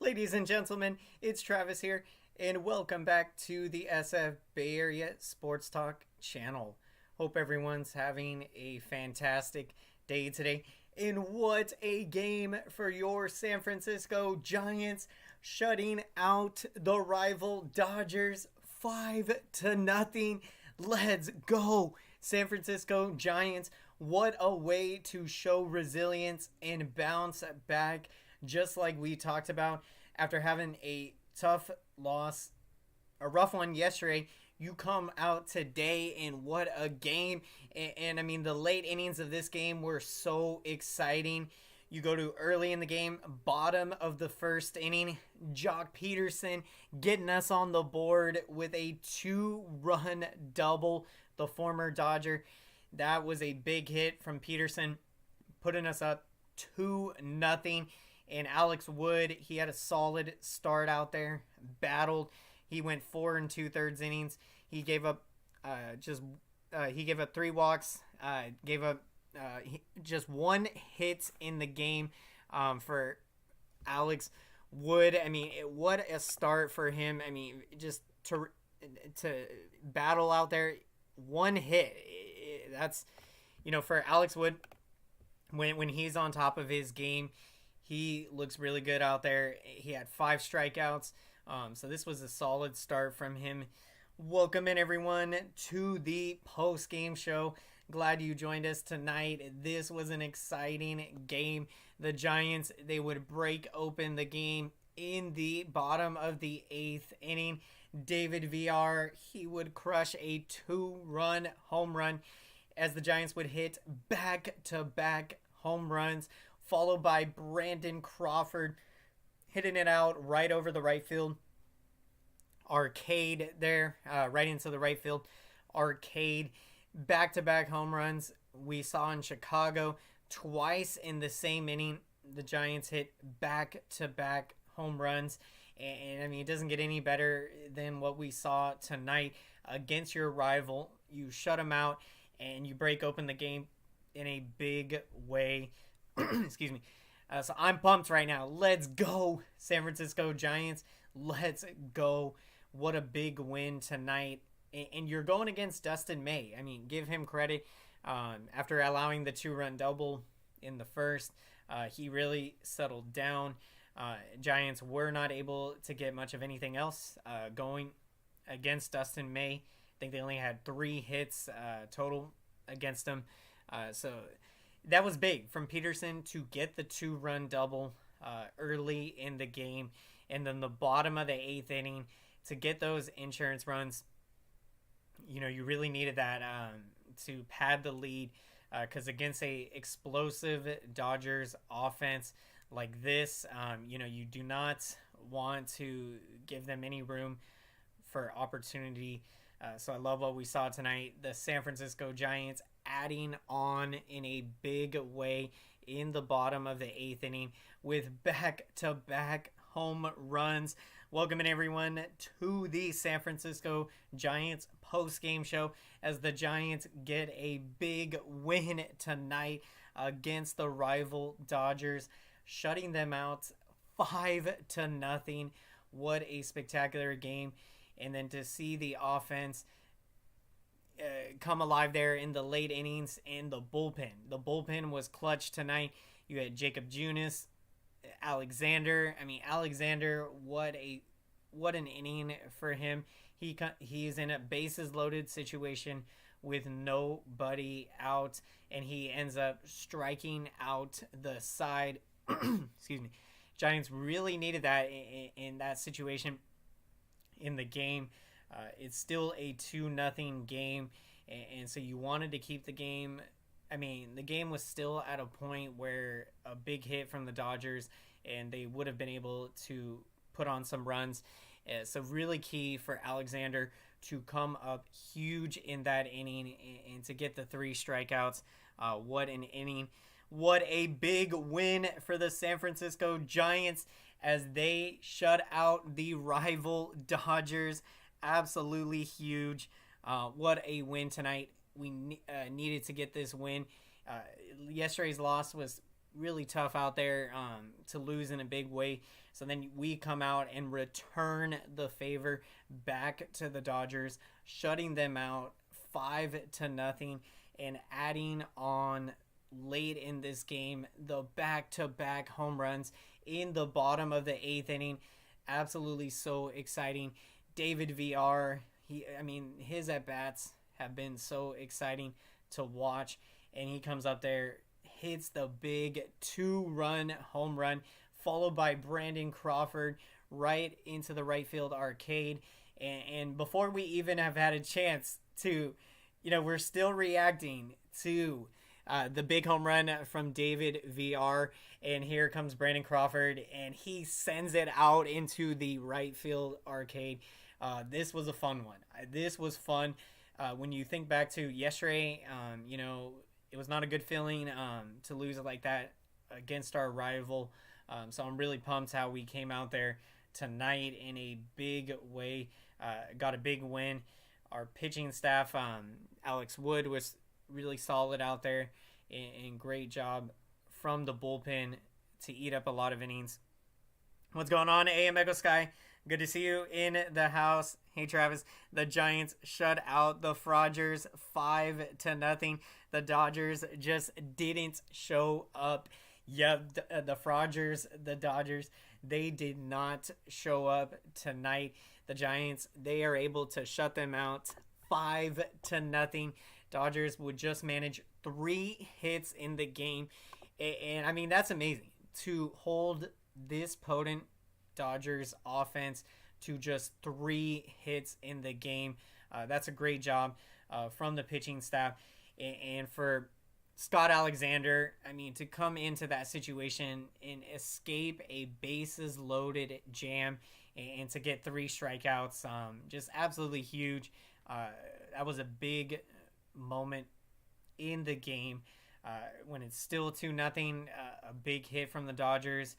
Ladies and gentlemen, it's Travis here, and welcome back to the SF Bay Area SportsTalk channel. Hope everyone's having a fantastic day today. And what a game for your San Francisco Giants, shutting out the rival Dodgers 5-0. Let's go, San Francisco Giants. What a way to show resilience and bounce back, just like we talked about after having a tough loss, a rough one yesterday. You come out today, and what a game. And I mean, the late innings of this game were so exciting. You go to early in the game, bottom of the first inning, Jock Peterson getting us on the board with a 2-run double, the former Dodger. That was a big hit from Peterson, putting us up 2-0. And Alex Wood, he had a solid start out there, battled. He went 4 2/3 innings. He gave up he gave up 3 walks, gave up just 1 hit in the game for Alex Wood. I mean, what a start for him. I mean, just to battle out there, 1 hit. That's, for Alex Wood, when he's on top of his game, he looks really good out there. He had 5 strikeouts. So this was a solid start from him. Welcome in, everyone, to the post-game show. Glad you joined us tonight. This was an exciting game. The Giants, they would break open the game in the bottom of the 8th inning. David VR, he would crush a 2-run home run as the Giants would hit back-to-back home runs, followed by Brandon Crawford hitting it out right over the right field arcade there, right into the right field arcade. Back-to-back home runs we saw in Chicago. Twice in the same inning, the Giants hit back-to-back home runs. And I mean, it doesn't get any better than what we saw tonight against your rival. You shut them out and you break open the game in a big way. Excuse me. So I'm pumped right now. Let's go, San Francisco Giants. Let's go. What a big win tonight. And you're going against Dustin May. I mean, give him credit. After allowing the 2-run double in the first, he really settled down. Giants were not able to get much of anything else going against Dustin May. I think they only had 3 hits total against him. So that was big from Peterson to get the 2-run double early in the game. And then the bottom of the 8th inning to get those insurance runs. You really needed that to pad the lead because against a explosive Dodgers offense like this, you do not want to give them any room for opportunity. So I love what we saw tonight. The San Francisco Giants adding on in a big way in the bottom of the 8th inning with back-to-back home runs. Welcome in, everyone, to the San Francisco Giants post-game show as the Giants get a big win tonight against the rival Dodgers, shutting them out 5-0. What a spectacular game. And then to see the offense come alive there in the late innings and the bullpen. The bullpen was clutch tonight. You had Jacob Junis, Alexander. I mean, Alexander, what an inning for him. He's in a bases loaded situation with nobody out, and he ends up striking out the side. Excuse me. Giants really needed that in that situation in the game. It's still a 2-0 game, and so you wanted to keep the game. I mean, the game was still at a point where a big hit from the Dodgers, and they would have been able to put on some runs. So really key for Alexander to come up huge in that inning and to get the 3 strikeouts. What an inning. What a big win for the San Francisco Giants as they shut out the rival Dodgers. Absolutely huge. What a win tonight. We needed to get this win. Yesterday's loss was really tough out there to lose in a big way. So then we come out and return the favor back to the Dodgers, shutting them out 5-0, and adding on late in this game the back-to-back home runs in the bottom of the 8th inning. Absolutely so exciting. David VR, his at-bats have been so exciting to watch, and he comes up there, hits the big 2-run home run, followed by Brandon Crawford right into the right field arcade. And before we even have had a chance to, we're still reacting to the big home run from David VR. And here comes Brandon Crawford, and he sends it out into the right field arcade. This was a fun one. This was fun. When you think back to yesterday, it was not a good feeling to lose it like that against our rival. So I'm really pumped how we came out there tonight in a big way. Got a big win. Our pitching staff, Alex Wood was really solid out there, and great job from the bullpen to eat up a lot of innings. What's going on, AM Echo Sky? Good to see you in the house. Hey, Travis. The Giants shut out the Frogers 5-0. The Dodgers just didn't show up. Yeah, the Frogers, the Dodgers, they did not show up tonight. The Giants, they are able to shut them out 5-0. Dodgers would just manage 3 hits in the game. And that's amazing to hold this potent Dodgers offense to just 3 hits in the game. That's a great job from the pitching staff. And for Scott Alexander, to come into that situation and escape a bases loaded jam and to get 3 strikeouts, just absolutely huge. That was a big moment in the game when it's still 2-0. A big hit from the Dodgers,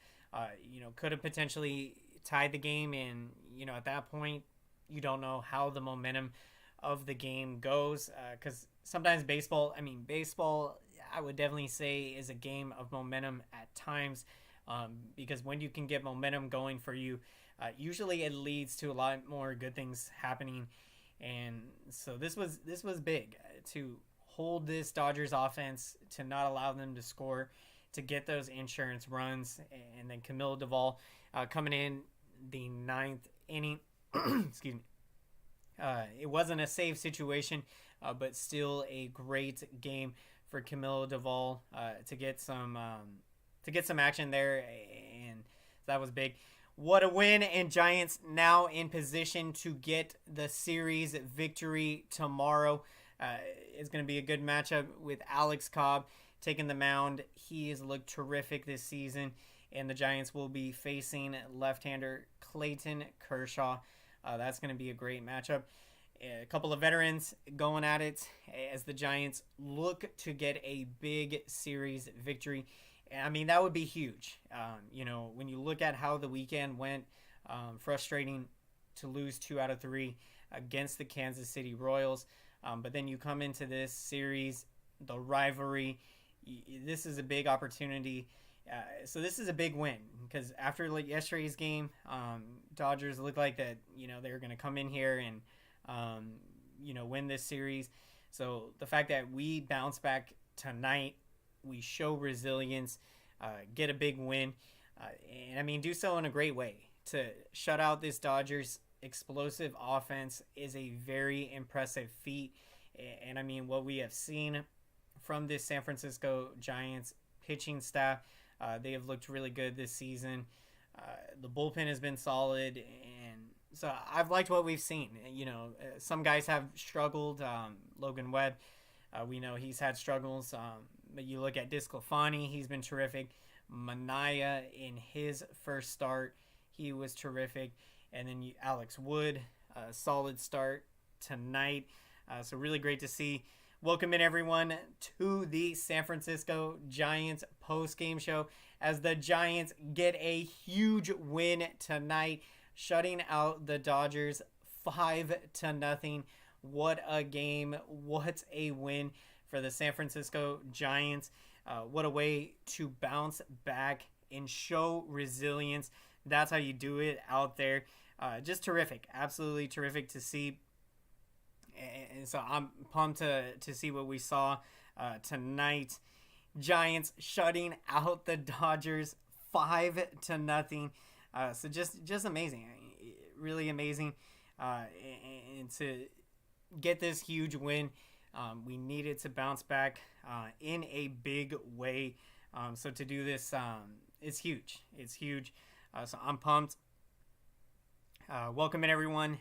could have potentially tied the game. And, at that point, you don't know how the momentum of the game goes, because sometimes baseball, I would definitely say is a game of momentum at times, because when you can get momentum going for you, usually it leads to a lot more good things happening. And so this was big to hold this Dodgers offense, to not allow them to score, to get those insurance runs. And then Camilo Duvall coming in the 9th inning. Excuse me. It wasn't a safe situation, but still a great game for Camilo Duvall to get some action there, and that was big. What a win, and Giants now in position to get the series victory tomorrow. It's going to be a good matchup with Alex Cobb taking the mound. He has looked terrific this season, and the Giants will be facing left-hander Clayton Kershaw. That's going to be a great matchup. A couple of veterans going at it as the Giants look to get a big series victory. That would be huge. When you look at how the weekend went, frustrating to lose 2 out of 3 against the Kansas City Royals. But then you come into this series, the rivalry. This is a big opportunity. So this is a big win, because after yesterday's game, Dodgers looked like that. They were going to come in here and win this series. So the fact that we bounce back tonight, we show resilience, get a big win, and do so in a great way. To shut out this Dodgers explosive offense is a very impressive feat. And what we have seen from this San Francisco Giants pitching staff, they have looked really good this season. The bullpen has been solid, and so I've liked what we've seen. Some guys have struggled. Logan Webb, we know he's had struggles. But you look at Disclafani, he's been terrific. Manaya, in his first start, he was terrific. And then Alex Wood, a solid start tonight. So really great to see. Welcome in, everyone, to the San Francisco Giants post-game show as the Giants get a huge win tonight, shutting out the Dodgers 5-0. What a game. What a win for the San Francisco Giants. What a way to bounce back and show resilience. That's how you do it out there. Just terrific. Absolutely terrific to see. And so I'm pumped to see what we saw tonight. Giants shutting out the Dodgers 5-0. So just amazing. Really amazing. And to get this huge win, we needed to bounce back in a big way. So to do this, it's huge. It's huge. So I'm pumped. Welcome in, everyone.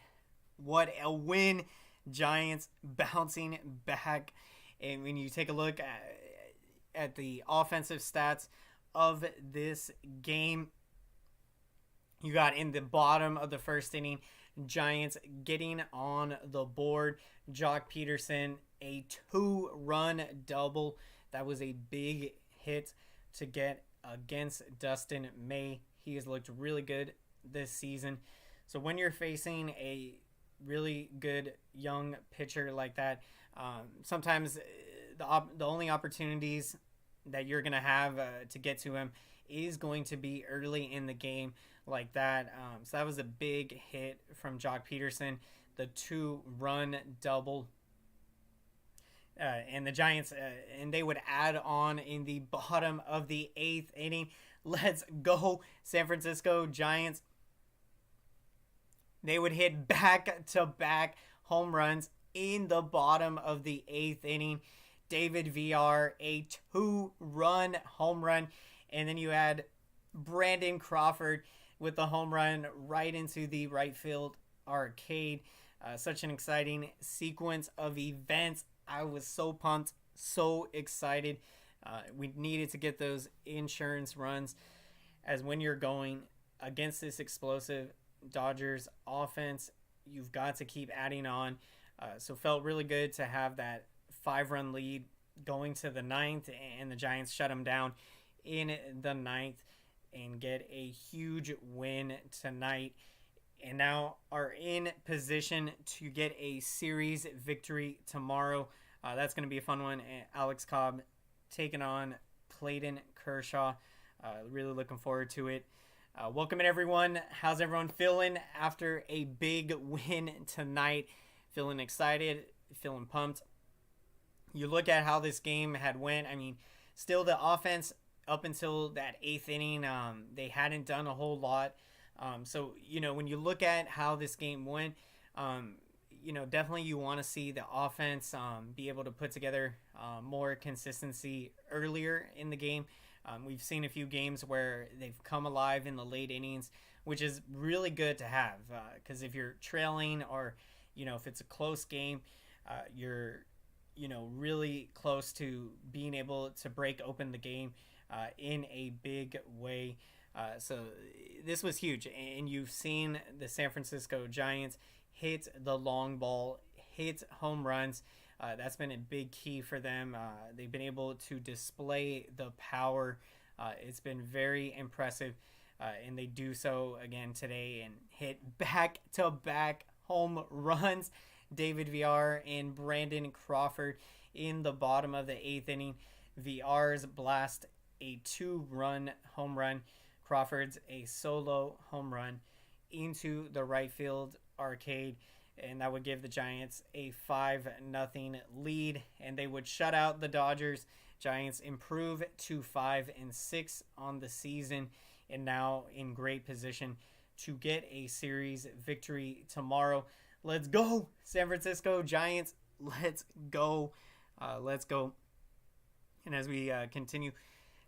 What a win. Giants bouncing back. And when you take a look at the offensive stats of this game, you got in the bottom of the first inning, Giants getting on the board. Jock Peterson, a 2-run double. That was a big hit to get against Dustin May. He has looked really good this season. So when you're facing a really good young pitcher like that, sometimes the only opportunities that you're going to have to get to him is going to be early in the game like that. So that was a big hit from Jock Peterson, the 2-run double. And the Giants, and they would add on in the bottom of the 8th inning. Let's go, San Francisco Giants. They would hit back-to-back home runs in the bottom of the 8th inning. David Villar, a 2-run home run. And then you add Brandon Crawford with the home run right into the right field arcade. Such an exciting sequence of events. I was so pumped, so excited. We needed to get those insurance runs, as when you're going against this explosive Dodgers offense, you've got to keep adding on. So felt really good to have that 5-run lead going to the 9th, and the Giants shut them down in the 9th and get a huge win tonight, and now are in position to get a series victory tomorrow. That's going to be a fun one. Alex Cobb taking on Clayton Kershaw. Really looking forward to it. Welcome in, everyone. How's everyone feeling after a big win tonight? Feeling excited, feeling pumped. You look at how this game had went. I mean, still the offense up until that 8th inning, they hadn't done a whole lot. So, when you look at how this game went, definitely you want to see the offense be able to put together more consistency earlier in the game. We've seen a few games where they've come alive in the late innings, which is really good to have, because if you're trailing, or if it's a close game, you're really close to being able to break open the game in a big way. So this was huge, and you've seen the San Francisco Giants hit the long ball, hit home runs. That's been a big key for them. They've been able to display the power. It's been very impressive, and they do so again today and hit back-to-back home runs. David Villar and Brandon Crawford in the bottom of the 8th inning. Villar's blast a 2-run home run. Crawford's a solo home run into the right field arcade, and that would give the Giants a 5-0 lead, and they would shut out the Dodgers. Giants improve to 5-6 on the season, and now in great position to get a series victory tomorrow. Let's go, San Francisco Giants. Let's go. Let's go. And as we continue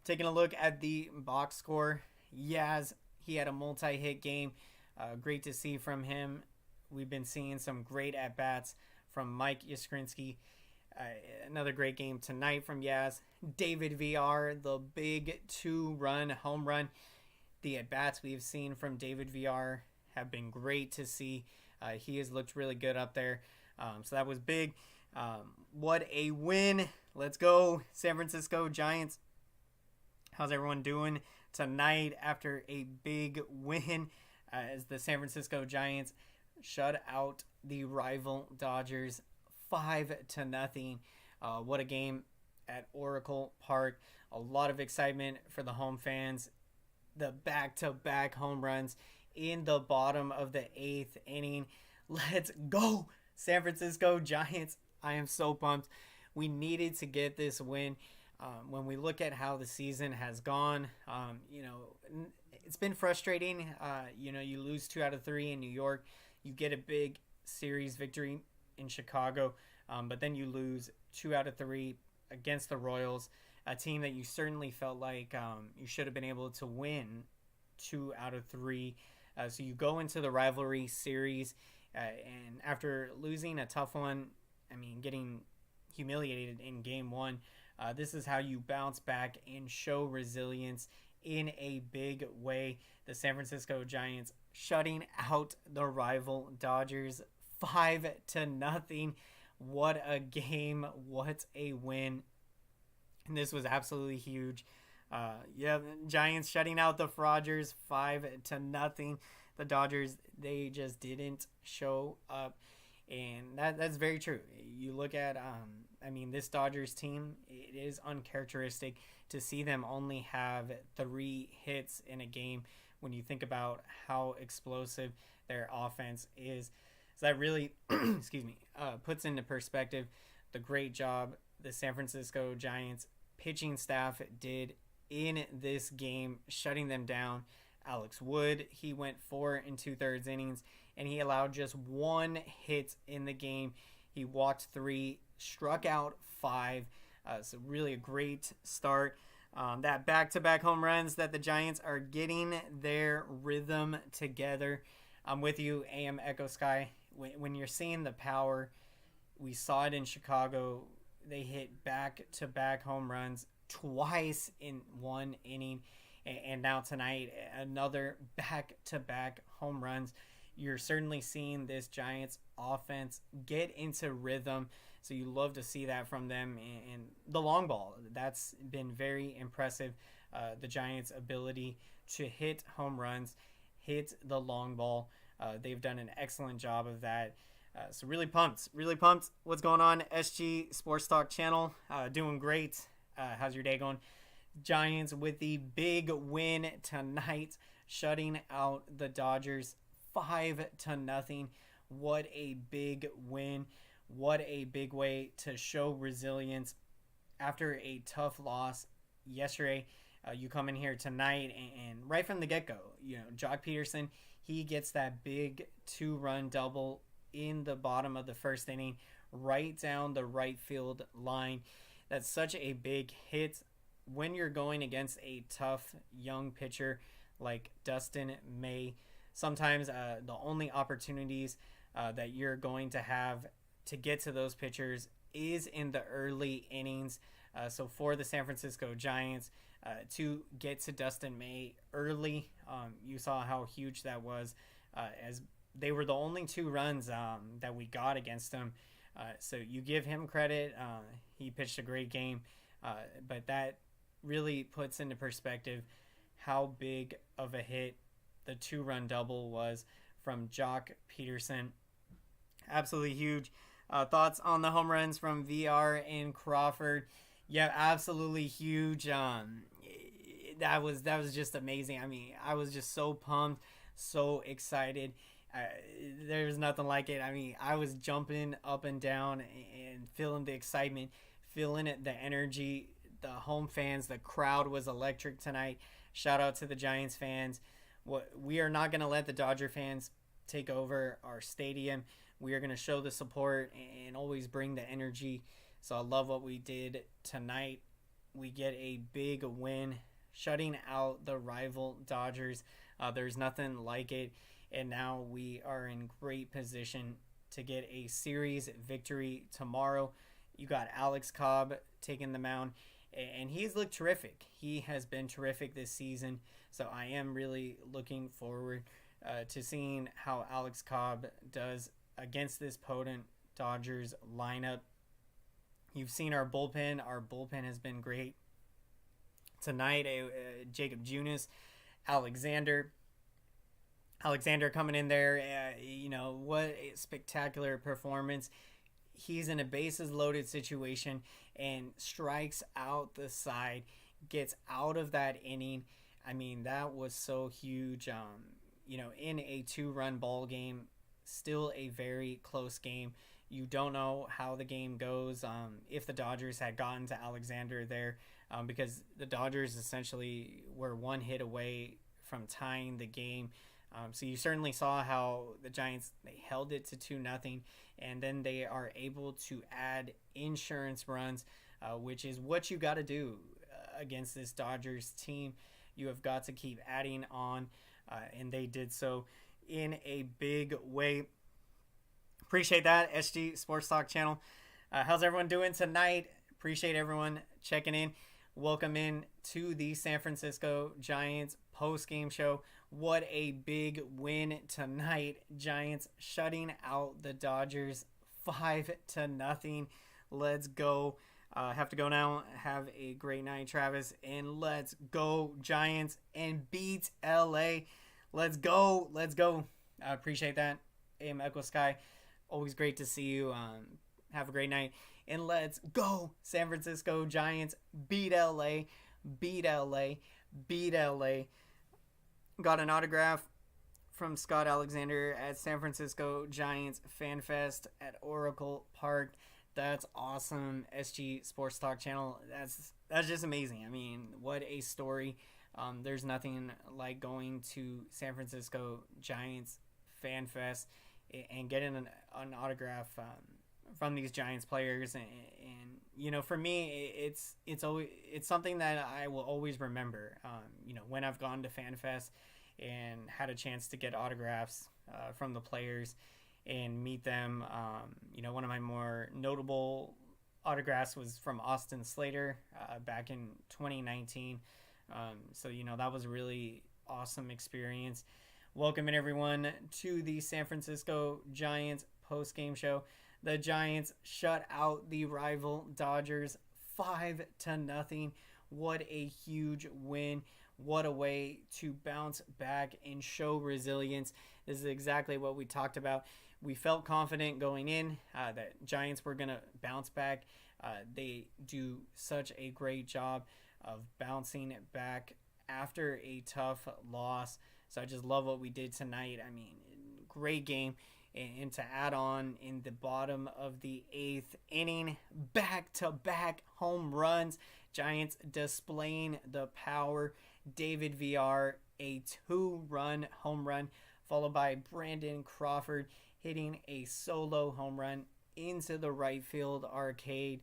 taking a look at the box score, Yaz, he had a multi-hit game. Great to see from him. We've been seeing some great at-bats from Mike Yastrzemski. Another great game tonight from Yaz. David Villar, the big 2-run home run. The at-bats we've seen from David Villar have been great to see. He has looked really good up there. So that was big. What a win. Let's go, San Francisco Giants. How's everyone doing tonight after a big win as the San Francisco Giants shut out the rival Dodgers 5-0? What a game. at Oracle Park. A lot of excitement for the home fans. The back-to-back home runs in the bottom of the 8th inning. Let's go, San Francisco Giants. I am so pumped. We needed to get this win. When we look at how the season has gone, it's been frustrating. You lose 2 out of 3 in New York. You get a big series victory in Chicago, but then you lose 2 out of 3 against the Royals, a team that you certainly felt like you should have been able to win 2 out of 3. So you go into the rivalry series, and after losing a tough one, getting humiliated in game 1, this is how you bounce back and show resilience in a big way. The San Francisco Giants shutting out the rival Dodgers 5-0. What a game. What a win. And this was absolutely huge. Giants shutting out the Frogers 5-0. The Dodgers, they just didn't show up. And that's very true. You look at, this Dodgers team, it is uncharacteristic to see them only have 3 hits in a game when you think about how explosive their offense is. So that really, puts into perspective the great job the San Francisco Giants pitching staff did in this game, shutting them down. Alex Wood, he went 4 2/3 innings, and he allowed just 1 hit in the game. He walked 3, struck out 5. So really a great start. That back-to-back home runs that the Giants are getting their rhythm together. I'm with you, AM Echo Sky. When you're seeing the power, we saw it in Chicago. They hit back-to-back home runs twice in 1 inning. And now tonight, another back-to-back home runs. You're certainly seeing this Giants offense get into rhythm. So you love to see that from them. And the long ball, that's been very impressive. The Giants' ability to hit home runs, hit the long ball. They've done an excellent job of that. So really pumped. What's going on? SG Sports Talk channel. Doing great. How's your day going? Giants with the big win tonight, shutting out the Dodgers 5-0. What a big win. What a big way to show resilience after a tough loss yesterday. You come in here tonight and right from the get-go, Jock Peterson, he gets that big 2-run double in the bottom of the 1st inning, right down the right field line. That's such a big hit when you're going against a tough young pitcher like Dustin May. Sometimes the only opportunities that you're going to have to get to those pitchers is in the early innings. So for the San Francisco Giants to get to Dustin May early, you saw how huge that was, as they were the only 2 runs that we got against him. So you give him credit. He pitched a great game, but that really puts into perspective how big of a hit the 2-run double was from Jock Peterson. Absolutely huge. Thoughts on the home runs from VR and Crawford? Yeah, absolutely huge. That was just amazing. I was just so pumped, so excited. There's nothing like it. I was jumping up and down and feeling the excitement, feeling it, the energy. The home fans, the crowd was electric tonight. Shout out to the Giants fans. We are not going to let the Dodger fans take over our stadium. We are going to show the support and always bring the energy. So I love what we did tonight. We get a big win, shutting out the rival Dodgers. There's nothing like it. And now we are in great position to get a series victory tomorrow. You got Alex Cobb taking the mound, and he's looked terrific. He has been terrific this season. So I am really looking forward to seeing how Alex Cobb does against this potent Dodgers lineup. You've seen our bullpen. Our bullpen has been great. Tonight, Jacob Junis, Alexander coming in there. What a spectacular performance. he's in a bases loaded situation and strikes out the side, gets out of that inning. I mean, that was so huge. In a 2-run ball game, still a very close game. You don't know how the game goes if the Dodgers had gotten to Alexander there, because the Dodgers essentially were 1 hit away from tying the game. So you certainly saw how the Giants, they held it to 2-0, and then they are able to add insurance runs, which is what you got to do against this Dodgers team. You have got to keep adding on, and they did so in a big way. Appreciate that, SG Sports Talk channel. How's everyone doing tonight? Appreciate everyone checking in. Welcome in to the San Francisco Giants post-game show. What a big win tonight. Giants shutting out the Dodgers 5-0. Let's go. Have to go now. Have a great night, Travis. And let's go, Giants, and beat LA. Let's go. Let's go. I appreciate that. AM Echo Sky. Always great to see you. Have a great night. And let's go, San Francisco Giants. Beat LA. Beat LA. Beat LA. Got an autograph from Scott Alexander at San Francisco Giants Fan Fest at Oracle Park. That's awesome. SG Sports Talk channel. That's just amazing. I mean, what a story. There's nothing like going to San Francisco Giants Fan Fest and getting an autograph from these Giants players, and for me, it's something that I will always remember. When I've gone to Fan Fest and had a chance to get autographs from the players and meet them. One of my more notable autographs was from Austin Slater back in 2019. So that was a really awesome experience. Welcome in, everyone, to the San Francisco Giants post-game show. The Giants shut out the rival Dodgers 5-0. What a huge win. What a way to bounce back and show resilience. This is exactly what we talked about. We felt confident going in that Giants were going to bounce back. They do such a great job of bouncing back after a tough loss. So I just love what we did tonight. I mean, great game. And to add on, in the bottom of the 8th inning, back-to-back home runs. Giants displaying the power. David VR, a 2-run home run, followed by Brandon Crawford hitting a solo home run into the right field arcade.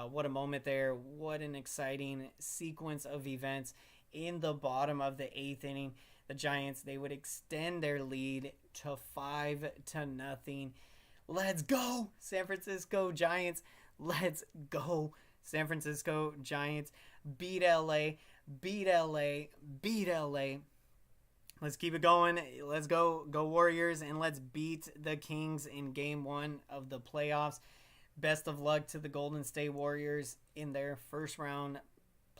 What a moment there. What an exciting sequence of events. In the bottom of the 8th inning, the Giants, they would extend their lead to 5-0. Let's go, San Francisco Giants. Let's go, San Francisco Giants. Beat LA. Beat LA. Beat LA. Let's keep it going. Let's go Warriors, and let's beat the Kings in Game 1 of the playoffs. Best of luck to the Golden State Warriors in their first round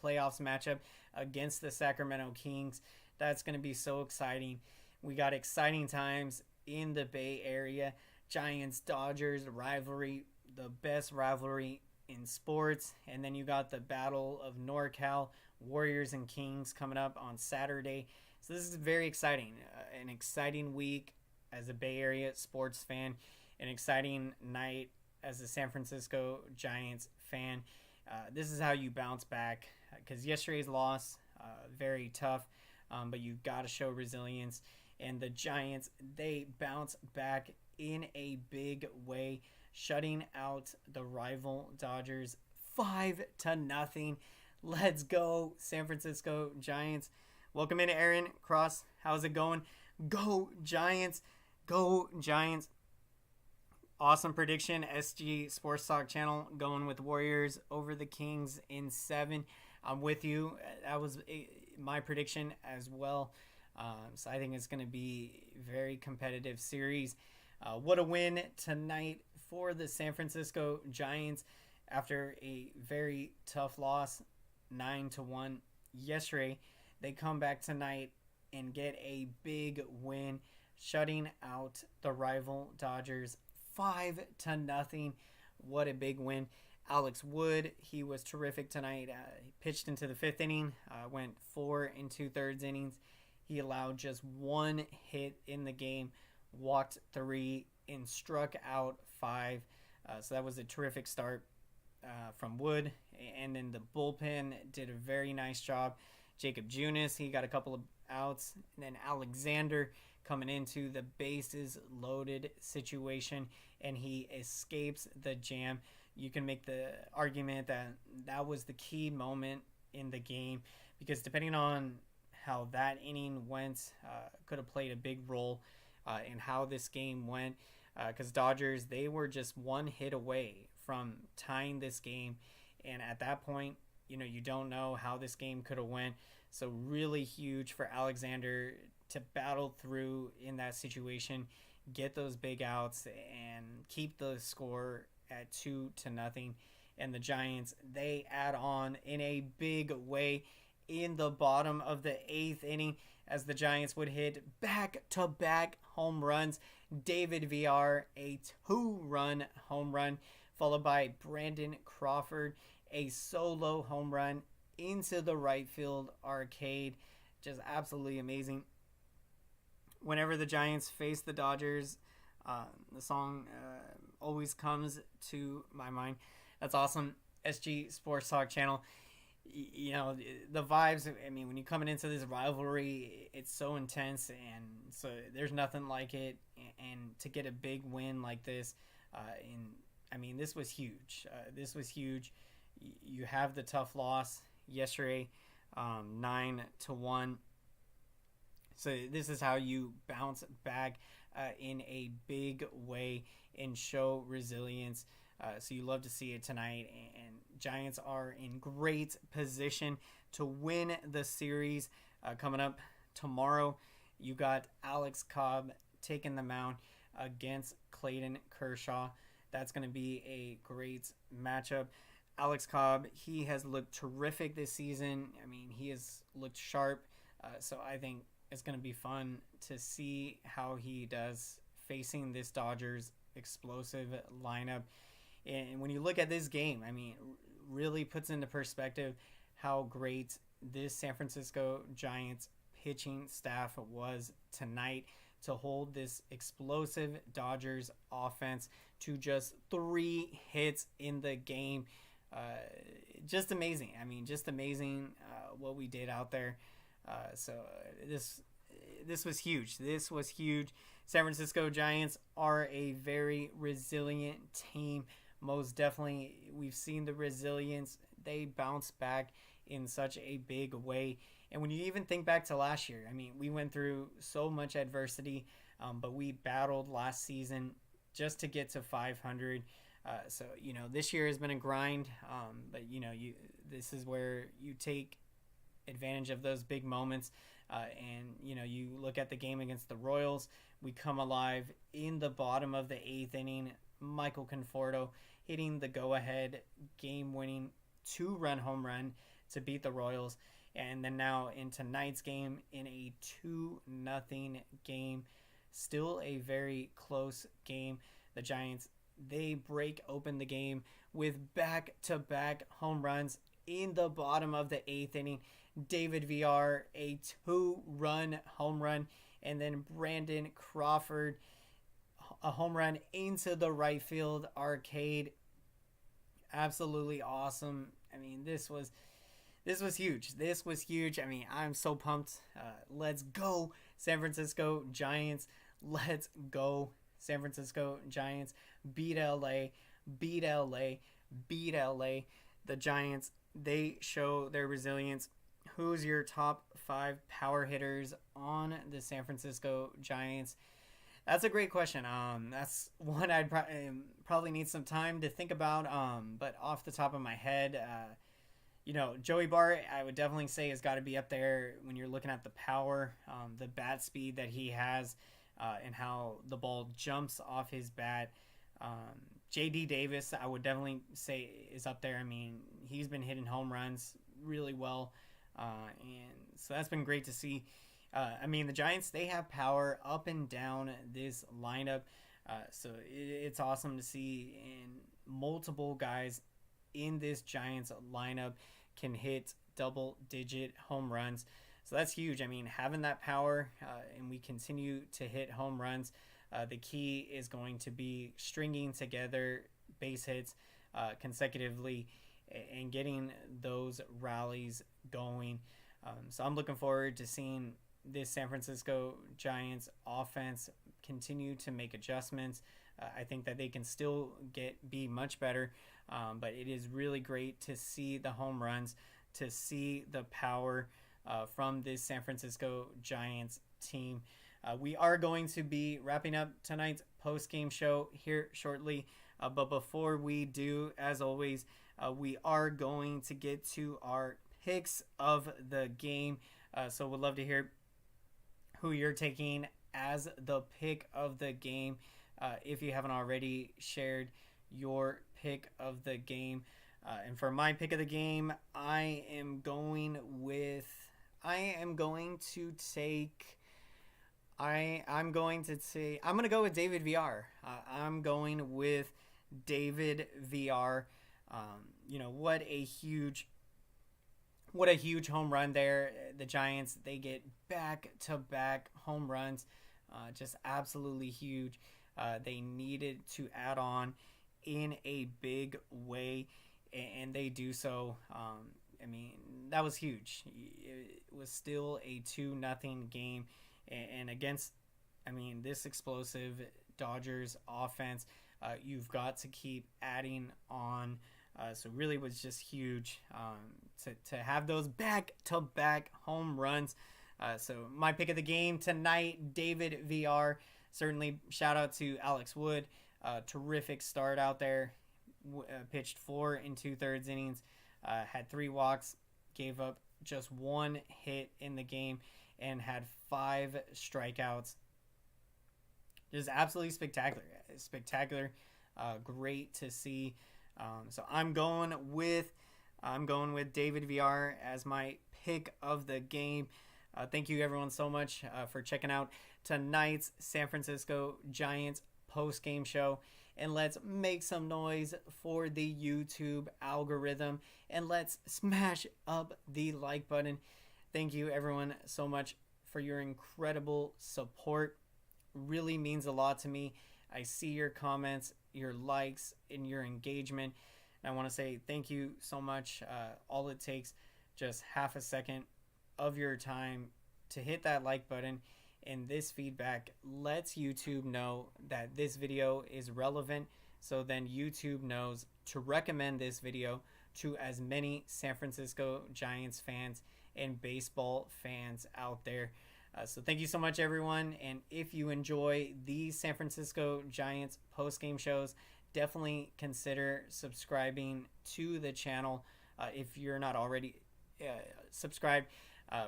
playoffs matchup against the Sacramento Kings. That's going to be so exciting. We got exciting times in the Bay Area. Giants-Dodgers rivalry, the best rivalry in sports. And then you got the Battle of NorCal, Warriors and Kings coming up on Saturday. So this is very exciting. An exciting week as a Bay Area sports fan. An exciting night as a San Francisco Giants fan. This is how you bounce back, because yesterday's loss, very tough. But you got to show resilience. And the Giants, they bounce back in a big way, shutting out the rival Dodgers 5-0. Let's go, San Francisco Giants. Welcome in, Aaron Cross. How's it going? Go Giants. Go Giants. Awesome prediction. SG Sports Talk channel going with Warriors over the Kings in 7. I'm with you. That was my prediction as well. So I think it's going to be a very competitive series. What a win tonight for the San Francisco Giants after a very tough loss, 9-1 yesterday. They come back tonight and get a big win, shutting out the rival Dodgers 5-0. What a big win. Alex Wood, he was terrific tonight. He pitched into the 5th inning, went 4 2/3 innings. He allowed just 1 hit in the game, walked 3, and struck out 5. So that was a terrific start from Wood. And then the bullpen did a very nice job. Jacob Junis, he got a couple of outs. And then Alexander coming into the bases loaded situation, and he escapes the jam. You can make the argument that that was the key moment in the game, because depending on how that inning went, could have played a big role in how this game went, because Dodgers, they were just 1 hit away from tying this game, and at that point, you don't know how this game could have went. So really huge for Alexander to battle through in that situation, get those big outs, and keep the score at 2-0. And the Giants, they add on in a big way in the bottom of the 8th inning, as the Giants would hit back-to-back home runs. David Villar, a 2-run home run, followed by Brandon Crawford, a solo home run into the right field arcade. Just absolutely amazing. Whenever the Giants face the Dodgers, the song always comes to my mind. That's awesome. SG Sports Talk channel. The vibes, when you're coming into this rivalry, it's so intense, and so there's nothing like it. And to get a big win like this, this was huge. You have the tough loss yesterday, 9-1. So this is how you bounce back in a big way and show resilience. So you love to see it tonight, and Giants are in great position to win the series. Coming up tomorrow, you got Alex Cobb taking the mound against Clayton Kershaw. That's going to be a great matchup. Alex Cobb, he has looked terrific this season. He has looked sharp. So I think it's going to be fun to see how he does facing this Dodgers explosive lineup. And when you look at this game, really puts into perspective how great this San Francisco Giants pitching staff was tonight to hold this explosive Dodgers offense to just 3 hits in the game. Just amazing. Just amazing what we did out there. So this was huge. This was huge. San Francisco Giants are a very resilient team. Most definitely, we've seen the resilience. They bounce back in such a big way. And when you even think back to last year, we went through so much adversity, but we battled last season just to get to 500. So this year has been a grind, but this is where you take advantage of those big moments. And you look at the game against the Royals. We come alive in the bottom of the 8th inning. Michael Conforto hitting the go-ahead game-winning 2-run home run to beat the Royals. And then now in tonight's game, in a 2-0 game, still a very close game. The Giants, they break open the game with back-to-back home runs in the bottom of the 8th inning. David Villar, a 2-run home run, and then Brandon Crawford, a home run into the right field arcade. Absolutely awesome. This was huge. This was huge. I'm so pumped. Let's go, San Francisco Giants. Let's go, San Francisco Giants. Beat LA. Beat LA. Beat LA. The Giants, they show their resilience. Who's your top 5 power hitters on the San Francisco Giants? That's a great question. That's one I'd probably need some time to think about. But off the top of my head, Joey Bart, I would definitely say has got to be up there when you're looking at the power, the bat speed that he has, and how the ball jumps off his bat. J.D. Davis, I would definitely say is up there. He's been hitting home runs really well, and so that's been great to see. The Giants, they have power up and down this lineup, so it's awesome to see. And multiple guys in this Giants lineup can hit double-digit home runs. So that's huge. I mean, having that power and we continue to hit home runs, the key is going to be stringing together base hits consecutively and getting those rallies going. So I'm looking forward to seeing this San Francisco Giants offense continue to make adjustments. I think that they can still be much better, but it is really great to see the home runs, to see the power from this San Francisco Giants team. We are going to be wrapping up tonight's post-game show here shortly, but before we do, as always, we are going to get to our picks of the game. So we'd love to hear who you're taking as the pick of the game. If you haven't already shared your pick of the game. And for my pick of the game, I'm going to go with David VR. I'm going with David VR. What a huge home run there. The Giants, they get back-to-back home runs. Just absolutely huge. They needed to add on in a big way, and they do so. That was huge. It was still a 2-0 game, and against, this explosive Dodgers offense, you've got to keep adding on. So really was just huge to have those back-to-back home runs. So my pick of the game tonight, David VR. Certainly shout out to Alex Wood. Terrific start out there. Pitched 4 2/3 innings. Had 3 walks. Gave up just 1 hit in the game and had 5 strikeouts. Just absolutely spectacular. Great to see. So I'm going with David VR as my pick of the game. Thank you everyone so much for checking out tonight's San Francisco Giants post-game show. And let's make some noise for the YouTube algorithm. And let's smash up the like button. Thank you everyone so much for your incredible support. Really means a lot to me. I see your comments, your likes, and your engagement. And I want to say thank you so much. All it takes, just half a second of your time to hit that like button. And this feedback lets YouTube know that this video is relevant. So then YouTube knows to recommend this video to as many San Francisco Giants fans and baseball fans out there. So thank you so much, everyone. And if you enjoy these San Francisco Giants post-game shows, definitely consider subscribing to the channel if you're not already subscribed.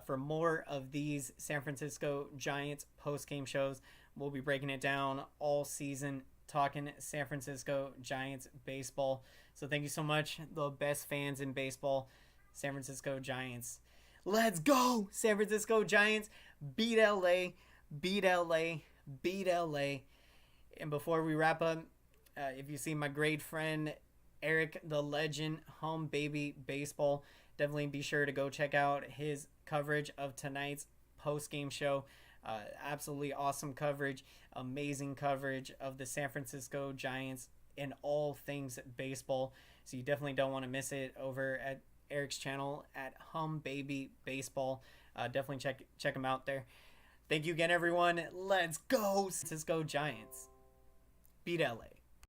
For more of these San Francisco Giants post-game shows, we'll be breaking it down all season, talking San Francisco Giants baseball. So thank you so much, the best fans in baseball, San Francisco Giants. Let's go, San Francisco Giants. Beat LA, beat LA, beat LA. And before we wrap up, if you see my great friend Eric the Legend, Home Baby Baseball, definitely be sure to go check out his coverage of tonight's post-game show. Absolutely awesome coverage, amazing coverage of the San Francisco Giants and all things baseball. So you definitely don't want to miss it over at Eric's channel at Hum Baby Baseball. Definitely check him out there. Thank you again, everyone. Let's go, San Francisco Giants. Beat LA.